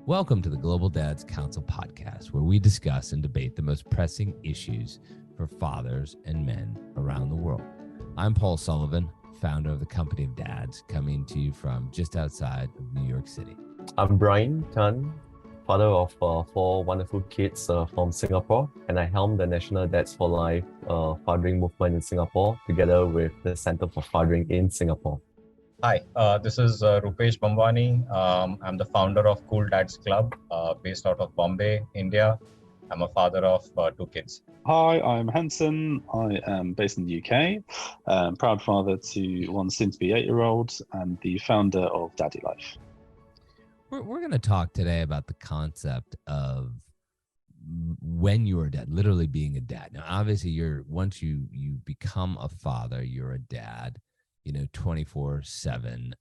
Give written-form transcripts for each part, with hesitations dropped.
Welcome to the Global Dads Council podcast, where we discuss and debate the most pressing issues for fathers and men around the world. I'm Paul Sullivan, founder of the Company of Dads, coming to you from just outside of New York City. I'm Brian Tan, father of four wonderful kids from Singapore, and I helm the National Dads for Life fathering movement in Singapore, together with the Center for Fathering in Singapore. Hi, this is Rupesh Bhambwani. I'm the founder of Cool Dads Club, based out of Bombay, India. I'm a father of two kids. Hi, I'm Hanson. I am based in the UK, proud father to one soon-to-be 8-year-old, and the founder of Daddy Life. We're going to talk today about the concept of when you're a dad, literally being a dad. Now, obviously, once you become a father, you're a dad, 24/7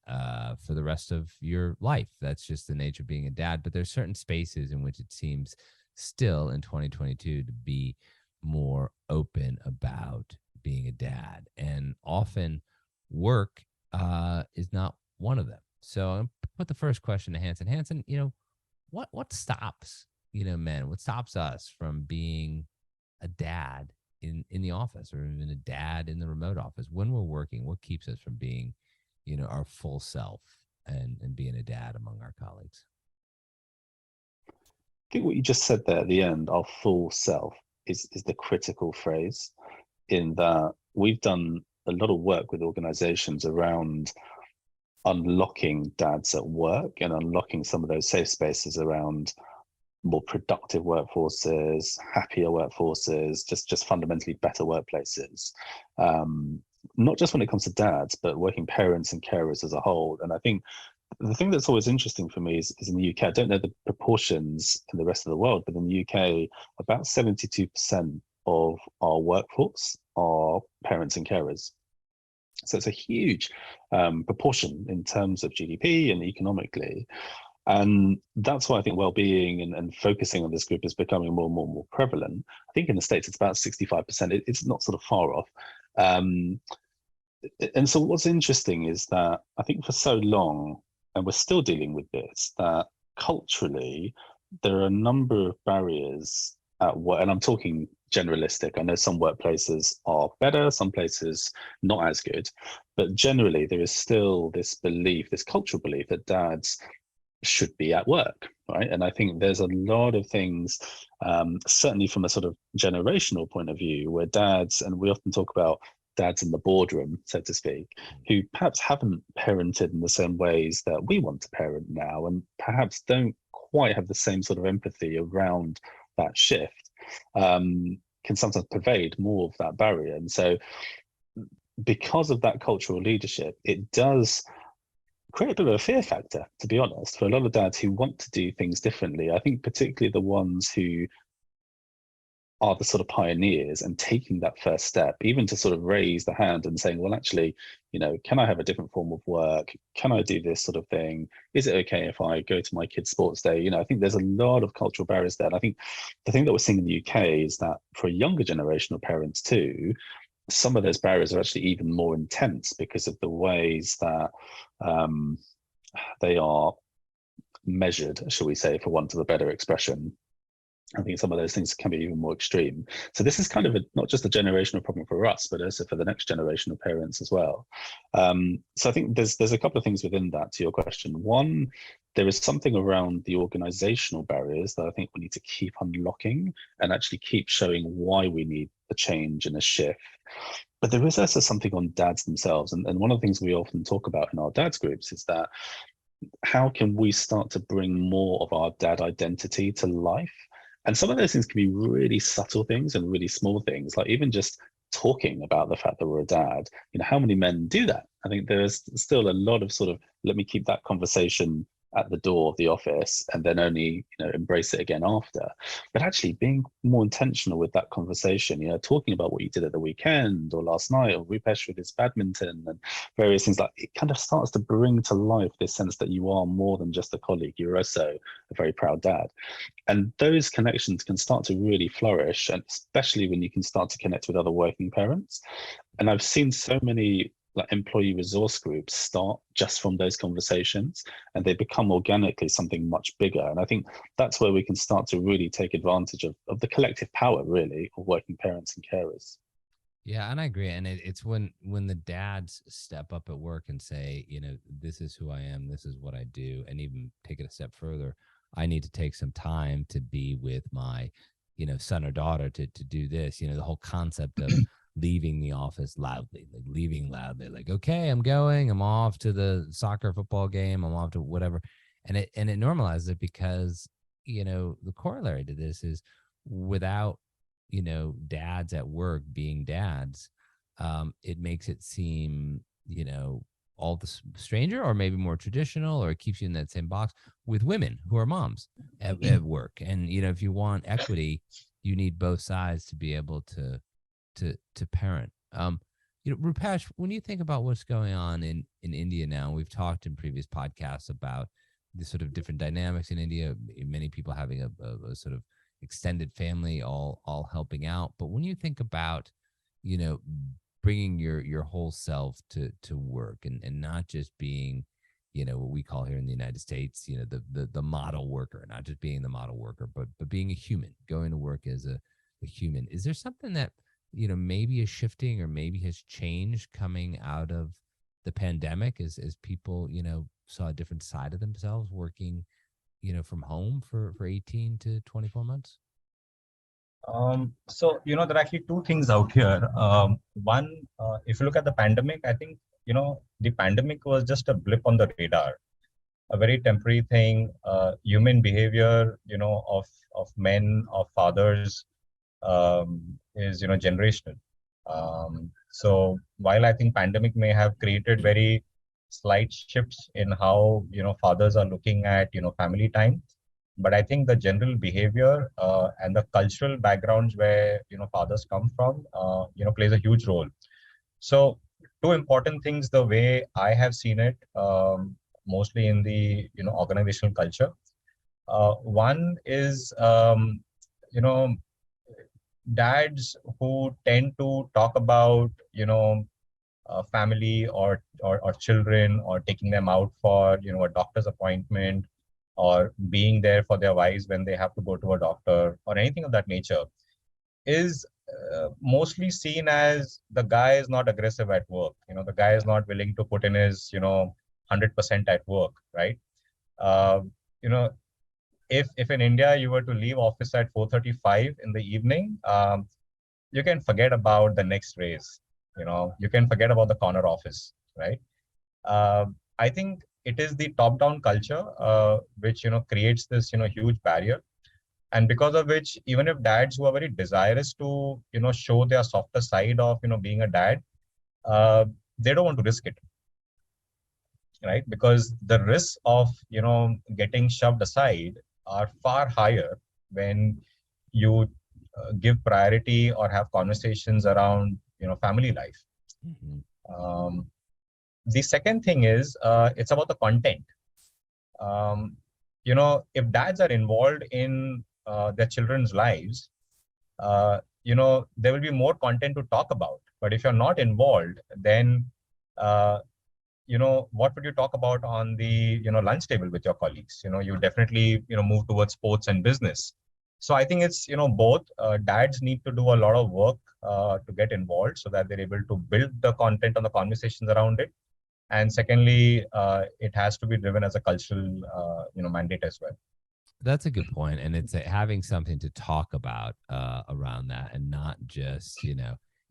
for the rest of your life. That's just the nature of being a dad. But there's certain spaces in which it seems still in 2022 to be more open about being a dad. And often work is not one of them. So I'm put the first question to Hanson. Hanson, what stops, men? What stops us from being a dad in the office, or even a dad in the remote office when we're working? What keeps us from being, our full self and being a dad among our colleagues? I think what you just said there at the end, our full self, is the critical phrase, in that we've done a lot of work with organizations around unlocking dads at work and unlocking some of those safe spaces around more productive workforces, happier workforces, just fundamentally better workplaces. Not just when it comes to dads, but working parents and carers as a whole. And I think the thing that's always interesting for me is in the UK, I don't know the proportions in the rest of the world, but in the UK, about 72% of our workforce are parents and carers. So it's a huge proportion in terms of GDP and economically. And that's why I think well-being and focusing on this group is becoming more prevalent. I think in the States, it's about 65%. It's not sort of far off. And so what's interesting is that I think for so long, and we're still dealing with this, that culturally, there are a number of barriers at work, and I'm talking generalistic. I know some workplaces are better, some places not as good, but generally there is still this belief, this cultural belief, that dads should be at work, right? And I think there's a lot of things, certainly from a sort of generational point of view, where dads, and we often talk about dads in the boardroom, so to speak, who perhaps haven't parented in the same ways that we want to parent now, and perhaps don't quite have the same sort of empathy around that shift, can sometimes pervade more of that barrier. And so because of that cultural leadership, it does create a bit of a fear factor, to be honest, for a lot of dads who want to do things differently. I think particularly the ones who are the sort of pioneers and taking that first step, even to sort of raise the hand and saying, well, actually, can I have a different form of work? Can I do this sort of thing? Is it okay if I go to my kid's sports day? I think there's a lot of cultural barriers there. And I think the thing that we're seeing in the UK is that for a younger generation of parents too, some of those barriers are actually even more intense because of the ways that they are measured, shall we say, for want of a better expression. I think some of those things can be even more extreme. So this is kind of not just a generational problem for us, but also for the next generation of parents as well. So I think there's a couple of things within that to your question. One, there is something around the organizational barriers that I think we need to keep unlocking and actually keep showing why we need a change and a shift. But there is also something on dads themselves. And one of the things we often talk about in our dads groups is that how can we start to bring more of our dad identity to life? And some of those things can be really subtle things and really small things, like even just talking about the fact that we're a dad. How many men do that? I think there's still a lot of sort of, let me keep that conversation at the door of the office and then only embrace it again after. But actually being more intentional with that conversation, talking about what you did at the weekend or last night, or Rupesh with his badminton and various things, like it kind of starts to bring to life this sense that you are more than just a colleague, you're also a very proud dad. And those connections can start to really flourish, and especially when you can start to connect with other working parents. And I've seen so many like employee resource groups start just from those conversations, and they become organically something much bigger. And I think that's where we can start to really take advantage of the collective power, really, of working parents and carers. Yeah, and I agree. And it's when the dads step up at work and say, this is who I am, this is what I do, and even take it a step further. I need to take some time to be with my, son or daughter to do this. The whole concept of leaving the office loudly, like, okay, I'm going, I'm off to the soccer football game, I'm off to whatever. And it normalizes it because, the corollary to this is without dads at work being dads, it makes it seem, all the stranger, or maybe more traditional, or it keeps you in that same box with women who are moms at work. And, if you want equity, you need both sides to be able to parent. Rupesh, when you think about what's going on in India now, we've talked in previous podcasts about the sort of different dynamics in India, many people having a sort of extended family all helping out. But when you think about, bringing your whole self to work and not just being, what we call here in the United States, the model worker, not just being the model worker, but being a human, going to work as a human. Is there something that, maybe is shifting or maybe has changed coming out of the pandemic as people, saw a different side of themselves working, from home for 18 to 24 months? So, there are actually two things out here. One, if you look at the pandemic, I think, the pandemic was just a blip on the radar, a very temporary thing. Human behavior, of men, of fathers, is, generational. So while I think pandemic may have created very slight shifts in how, fathers are looking at, family time, but I think the general behavior and the cultural backgrounds where, fathers come from, plays a huge role. So two important things, the way I have seen it, mostly in the, organizational culture. One is, dads who tend to talk about, family or children, or taking them out for, a doctor's appointment, or being there for their wives when they have to go to a doctor, or anything of that nature, is mostly seen as the guy is not aggressive at work. The guy is not willing to put in his, 100% at work, right? Uh, you know, if in India you were to leave office at 4:35 in the evening, you can forget about the next race. You can forget about the corner office, right? I think it is the top-down culture which creates this huge barrier, and because of which, even if dads who are very desirous to show their softer side of being a dad, they don't want to risk it, right? Because the risks of getting shoved aside are far higher when you give priority or have conversations around family life. Mm-hmm. The second thing is it's about the content. If dads are involved in their children's lives, there will be more content to talk about. But if you're not involved, then what would you talk about on the lunch table with your colleagues? You definitely move towards sports and business. So I think it's both. Dads need to do a lot of work to get involved so that they're able to build the content and the conversations around it. And secondly, it has to be driven as a cultural mandate as well. That's a good point. And it's having something to talk about around that, and not just,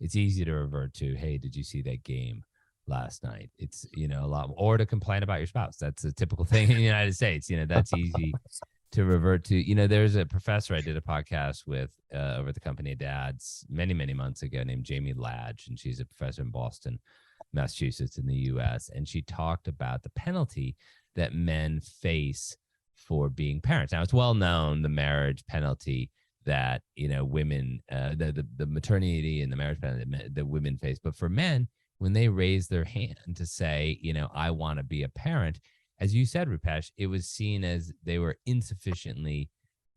it's easy to revert to, hey, did you see that game last night? It's, a lot, or to complain about your spouse. That's a typical thing in the United States. That's easy to revert to. There's a professor I did a podcast with over at the Company of Dads many, many months ago named Jamie Ladge, and she's a professor in Boston, Massachusetts in the US. And she talked about the penalty that men face for being parents. Now, it's well known, the marriage penalty that, women, the maternity and the marriage penalty that women face. But for men, when they raise their hand to say, I want to be a parent, as you said, Rupesh, it was seen as they were insufficiently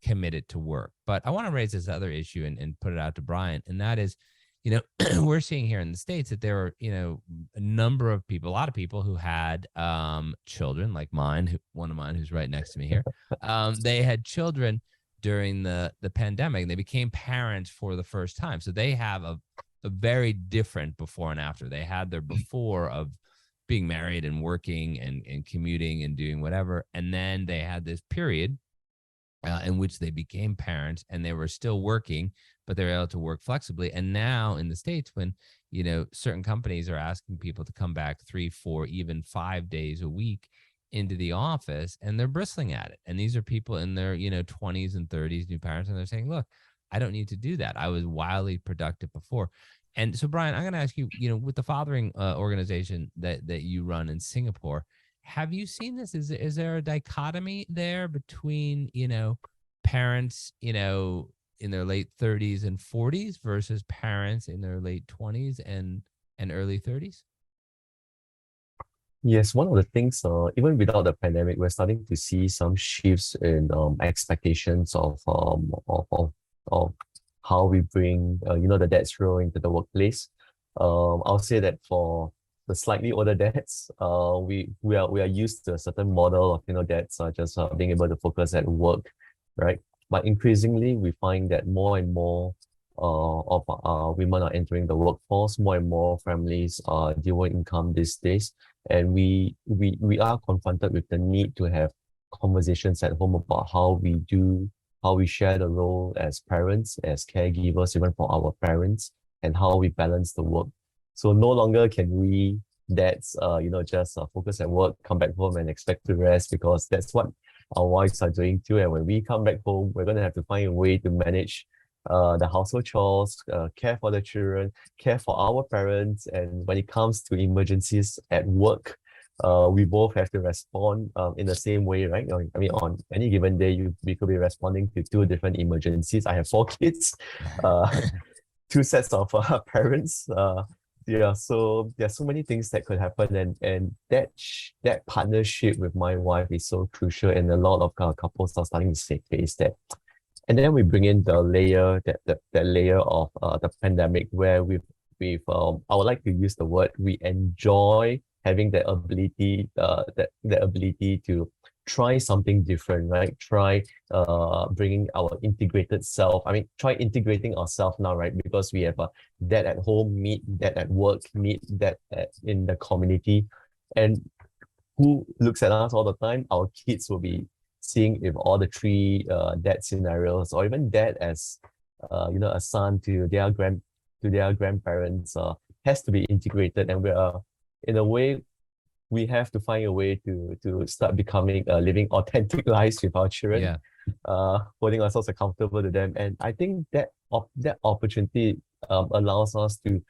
committed to work. But I want to raise this other issue and put it out to Brian, and that is, you know, we're seeing here in the States that there are, you know, a number of people, a lot of people who had children like mine, one of mine who's right next to me here. They had children during the pandemic, and they became parents for the first time. So they have a very different before and after. They had their before of being married and working and commuting and doing whatever. And then they had this period in which they became parents, and they were still working, but they were able to work flexibly. And now in the States, when, you know, certain companies are asking people to come back 3, 4, even 5 days a week into the office, and they're bristling at it. And these are people in their, you know, 20s and 30s, new parents, and they're saying, look, I don't need to do that. I was wildly productive before. And so, Brian, I'm going to ask you, you know, with the fathering organization that you run in Singapore, have you seen this? Is there a dichotomy there between, you know, parents, you know, in their late 30s and 40s versus parents in their late 20s and early 30s? Yes, one of the things, even without the pandemic, we're starting to see some shifts in expectations of how we bring you know, the dad's role into the workplace. I'll say that for the slightly older dads, we are used to a certain model of, you know, dads just being able to focus at work, right? But increasingly, we find that more and more of women are entering the workforce. More and more families are dual income these days, and we are confronted with the need to have conversations at home about how we share the role as parents, as caregivers, even for our parents, and how we balance the work. So no longer can we dads, you know, just focus at work, come back home and expect to rest, because that's what our wives are doing too. And when we come back home, we're going to have to find a way to manage the household chores, care for the children, care for our parents. And when it comes to emergencies at work, we both have to respond in the same way, right? I mean, on any given day, we could be responding to 2 different emergencies. I have 4 kids, 2 sets of parents. Yeah, so there's so many things that could happen, and that partnership with my wife is so crucial, and a lot of couples are starting to face that. And then we bring in the layer, that layer of the pandemic, where I would like to use the word, we enjoy having the ability to try something different, right? Try bringing our integrated self. I mean, try integrating ourselves now, right? Because we have that at home, meet that at work, meet that in the community. And who looks at us all the time? Our kids will be seeing if all the 3 dad scenarios, or even dad as you know, a son to their grandparents, has to be integrated. And we are, in a way, we have to find a way to start becoming living authentic lives with our children, holding ourselves accountable to them. And I think that opportunity allows us to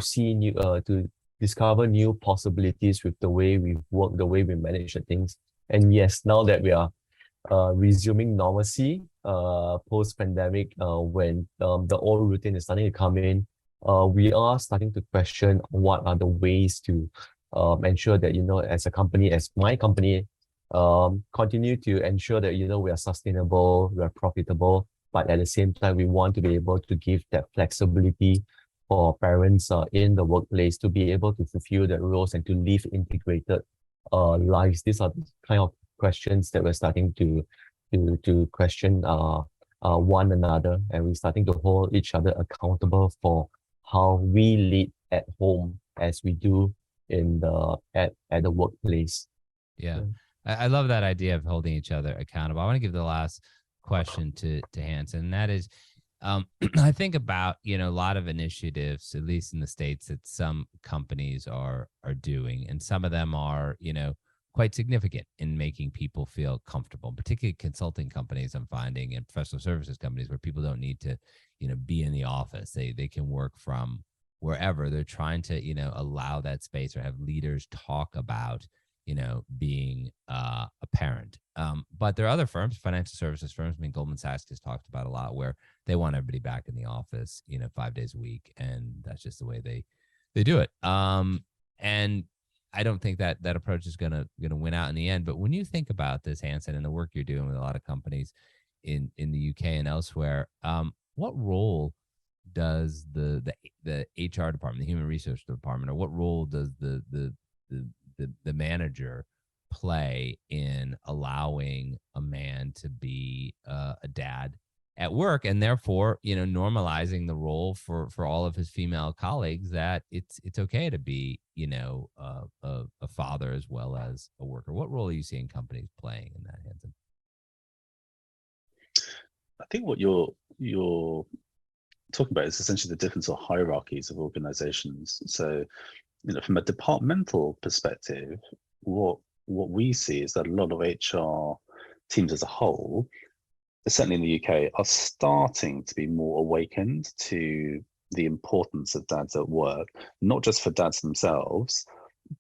see new to discover new possibilities with the way we work, the way we manage the things. And yes, now that we are resuming normalcy post-pandemic, when the old routine is starting to come in, we are starting to question what are the ways to ensure that, you know, as a company, as my company, continue to ensure that, you know, we are sustainable, we are profitable, but at the same time, we want to be able to give that flexibility for parents in the workplace to be able to fulfill their roles and to live integrated lives. These are the kind of questions that we're starting to question one another, and we're starting to hold each other accountable for how we lead at home as we do in the at the workplace. Yeah. I love that idea of holding each other accountable. I want to give the last question to Hanson, and that is, I think about, you know, a lot of initiatives, at least in the States, that some companies are doing, and some of them are, you know, quite significant in making people feel comfortable, particularly consulting companies, I'm finding, and professional services companies, where people don't need to, you know, be in the office. They can work from wherever. They're trying to, you know, allow that space, or have leaders talk about, you know, being a parent. But there are other firms, financial services firms. I mean, Goldman Sachs has talked about a lot, where they want everybody back in the office, you know, 5 days a week, and that's just the way they do it. And I don't think that approach is gonna win out in the end. But when you think about this, Hanson, and the work you're doing with a lot of companies in the UK and elsewhere, what role does the HR department, the human resource department, or what role does the manager play in allowing a man to be a dad at work, and therefore, normalizing the role for all of his female colleagues, that it's okay to be, a father as well as a worker? What role are you seeing companies playing in that, Hanson? I think what you're talking about is essentially the difference or hierarchies of organizations. So, from a departmental perspective, what we see is that a lot of HR teams as a whole, certainly in the UK, are starting to be more awakened to the importance of dads at work, not just for dads themselves,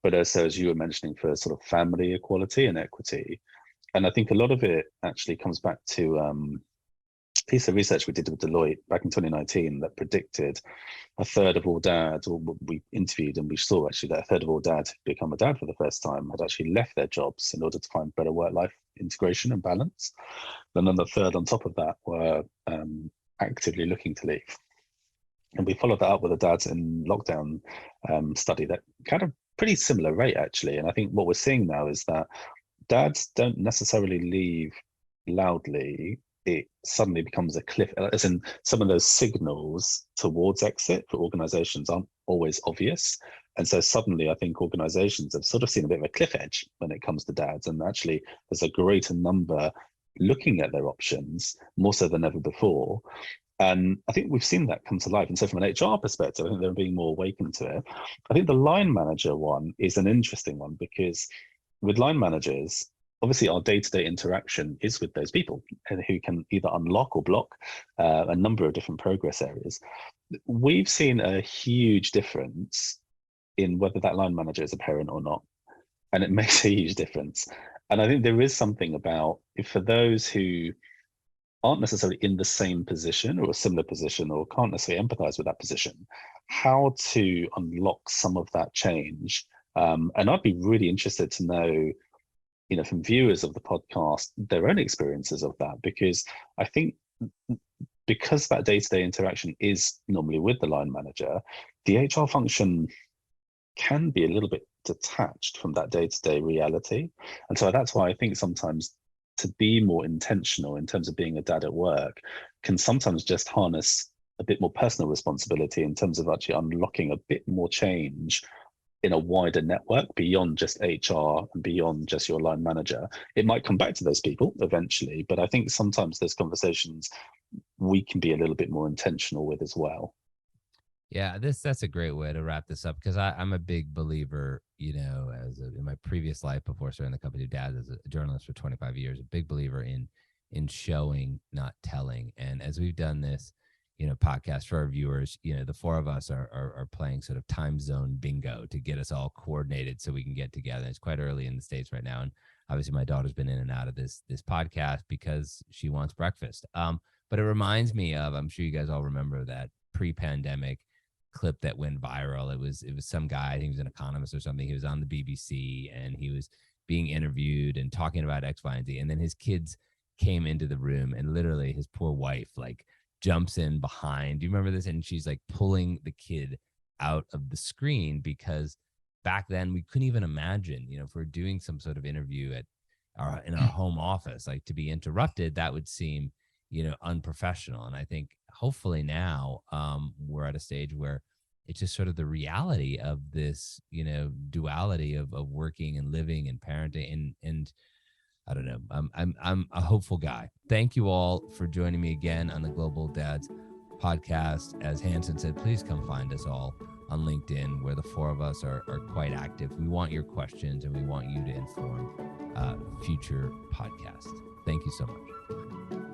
but also, as you were mentioning, for sort of family equality and equity. And I think a lot of it actually comes back to a piece of research we did with Deloitte back in 2019 that predicted a third of all dads, or we interviewed and we saw actually that a third of all dads who become a dad for the first time had actually left their jobs in order to find better work-life integration and balance. And then the third on top of that were actively looking to leave. And we followed that up with a dads in lockdown study that kind of pretty similar rate actually. And I think what we're seeing now is that dads don't necessarily leave loudly. It suddenly becomes a cliff, as in some of those signals towards exit for organizations aren't always obvious. And so suddenly I think organizations have sort of seen a bit of a cliff edge when it comes to dads. And actually there's a greater number looking at their options, more so than ever before. And I think we've seen that come to life. And so from an HR perspective, I think they're being more awakened to it. I think the line manager one is an interesting one, because with line managers, obviously our day-to-day interaction is with those people who can either unlock or block a number of different progress areas. We've seen a huge difference in whether that line manager is a parent or not. And it makes a huge difference. And I think there is something about, for those who aren't necessarily in the same position or a similar position, or can't necessarily empathize with that position, how to unlock some of that change. And I'd be really interested to know, from viewers of the podcast, their own experiences of that, because I think because that day-to-day interaction is normally with the line manager, the HR function can be a little bit detached from that day-to-day reality. And so that's why I think sometimes to be more intentional in terms of being a dad at work can sometimes just harness a bit more personal responsibility in terms of actually unlocking a bit more change in a wider network beyond just HR and beyond just your line manager. It might come back to those people eventually, but I think sometimes those conversations we can be a little bit more intentional with as well. Yeah, that's a great way to wrap this up, because I'm a big believer, in my previous life before starting the company Dads, as a journalist for 25 years, a big believer in showing, not telling. And as we've done this, podcast for our viewers, the four of us are playing sort of time zone bingo to get us all coordinated so we can get together. It's quite early in the States right now. And obviously my daughter's been in and out of this podcast because she wants breakfast. But it reminds me of, I'm sure you guys all remember that pre-pandemic clip that went viral. It was some guy, I think he was an economist or something. He was on the BBC and he was being interviewed and talking about X, Y, and Z. And then his kids came into the room, and literally his poor wife jumps in behind. Do you remember this? And she's pulling the kid out of the screen, because back then we couldn't even imagine, if we're doing some sort of interview in our home office, to be interrupted, that would seem, unprofessional. And I think hopefully now we're at a stage where it's just sort of the reality of this, duality of working and living and parenting. And I don't know, I'm a hopeful guy. Thank you all for joining me again on the Global Dads podcast. As Hanson said, please come find us all on LinkedIn, where the four of us are quite active. We want your questions and we want you to inform future podcasts. Thank you so much.